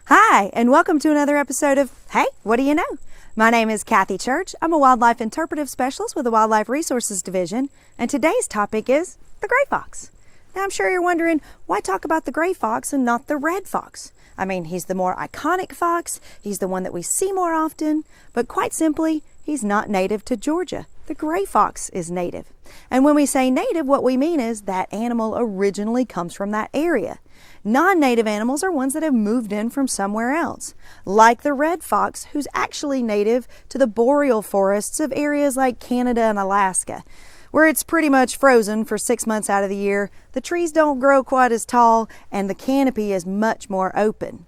Hi, and welcome to another episode of Hey, What Do You Know? My name is Kathy Church. I'm a wildlife interpretive specialist with the Wildlife Resources Division, and today's topic is the gray fox. Now, I'm sure you're wondering, why talk about the gray fox and not the red fox? I mean, he's the more iconic fox, he's the one that we see more often, but quite simply, he's not native to Georgia. The gray fox is native. And when we say native, what we mean is that animal originally comes from that area. Non-native animals are ones that have moved in from somewhere else, like the red fox, who's actually native to the boreal forests of areas like Canada and Alaska, where it's pretty much frozen for 6 months out of the year. The trees don't grow quite as tall, and the canopy is much more open.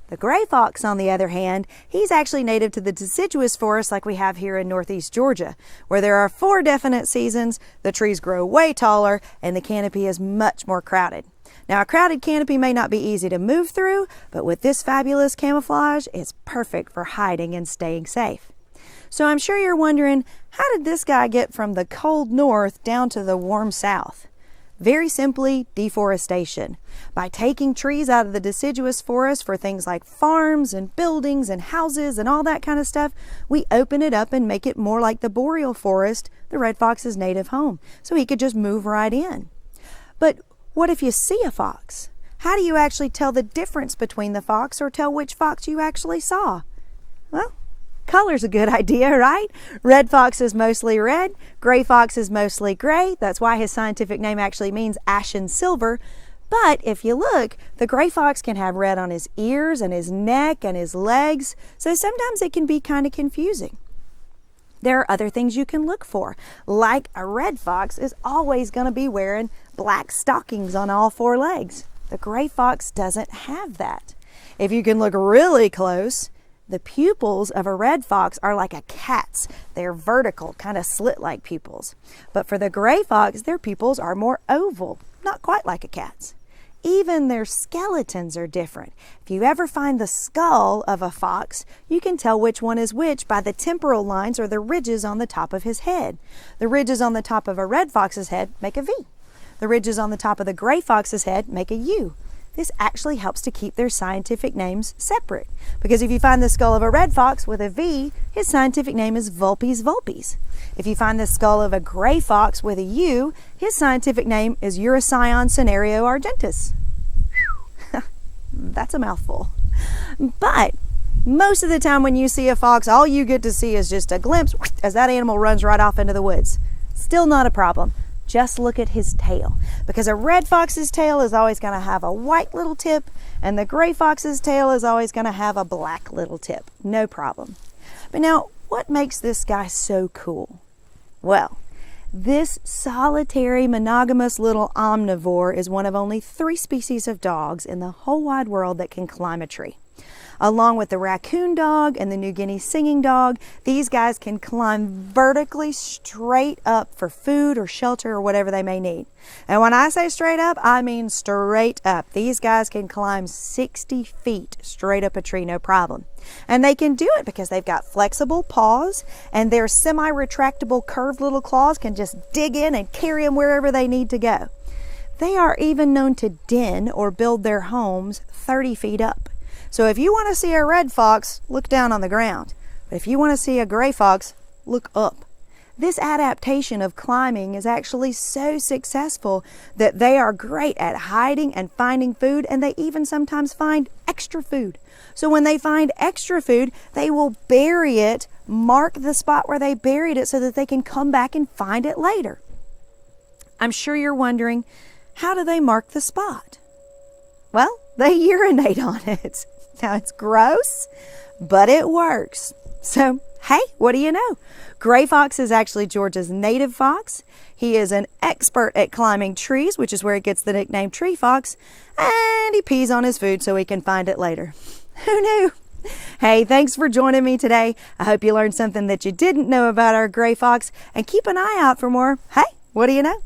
The gray fox, on the other hand, he's actually native to the deciduous forest like we have here in northeast Georgia, where there are 4 definite seasons, the trees grow way taller, and the canopy is much more crowded. Now, a crowded canopy may not be easy to move through, but with this fabulous camouflage, it's perfect for hiding and staying safe. So I'm sure you're wondering, how did this guy get from the cold north down to the warm south? Very simply, deforestation. By taking trees out of the deciduous forest for things like farms and buildings and houses and all that kind of stuff, we open it up and make it more like the boreal forest, the red fox's native home, so he could just move right in. But what if you see a fox? How do you actually tell the difference between the fox or tell which fox you actually saw? Well, color's a good idea, right? Red fox is mostly red, gray fox is mostly gray. That's why his scientific name actually means ashen silver. But if you look, the gray fox can have red on his ears and his neck and his legs, so sometimes it can be kind of confusing. There are other things you can look for, like a red fox is always going to be wearing black stockings on all 4 legs. The gray fox doesn't have that. If you can look really close, the pupils of a red fox are like a cat's. They're vertical, kind of slit-like pupils. But for the gray fox, their pupils are more oval, not quite like a cat's. Even their skeletons are different. If you ever find the skull of a fox, you can tell which one is which by the temporal lines or the ridges on the top of his head. The ridges on the top of a red fox's head make a V. The ridges on the top of the gray fox's head make a U. This actually helps to keep their scientific names separate, because if you find the skull of a red fox with a V, his scientific name is Vulpes vulpes. If you find the skull of a gray fox with a U, his scientific name is Urocyon cinerio argentis. That's a mouthful. But most of the time when you see a fox, all you get to see is just a glimpse as that animal runs right off into the woods. Still not a problem. Just look at his tail, because a red fox's tail is always going to have a white little tip, and the gray fox's tail is always going to have a black little tip. No problem. But now, what makes this guy so cool? Well, this solitary monogamous little omnivore is one of only 3 species of dogs in the whole wide world that can climb a tree. Along with the raccoon dog and the New Guinea singing dog, these guys can climb vertically straight up for food or shelter or whatever they may need. And when I say straight up, I mean straight up. These guys can climb 60 feet straight up a tree, no problem. And they can do it because they've got flexible paws, and their semi-retractable curved little claws can just dig in and carry them wherever they need to go. They are even known to den or build their homes 30 feet up. So if you want to see a red fox, look down on the ground. But if you want to see a gray fox, look up. This adaptation of climbing is actually so successful that they are great at hiding and finding food, and they even sometimes find extra food. So when they find extra food, they will bury it, mark the spot where they buried it so that they can come back and find it later. I'm sure you're wondering, how do they mark the spot? Well, they urinate on it. Now, it's gross, but it works. So, hey, what do you know? Gray fox is actually Georgia's native fox. He is an expert at climbing trees, which is where he gets the nickname tree fox, and he pees on his food so he can find it later. Who knew? Hey, thanks for joining me today. I hope you learned something that you didn't know about our gray fox, and keep an eye out for more. Hey, what do you know?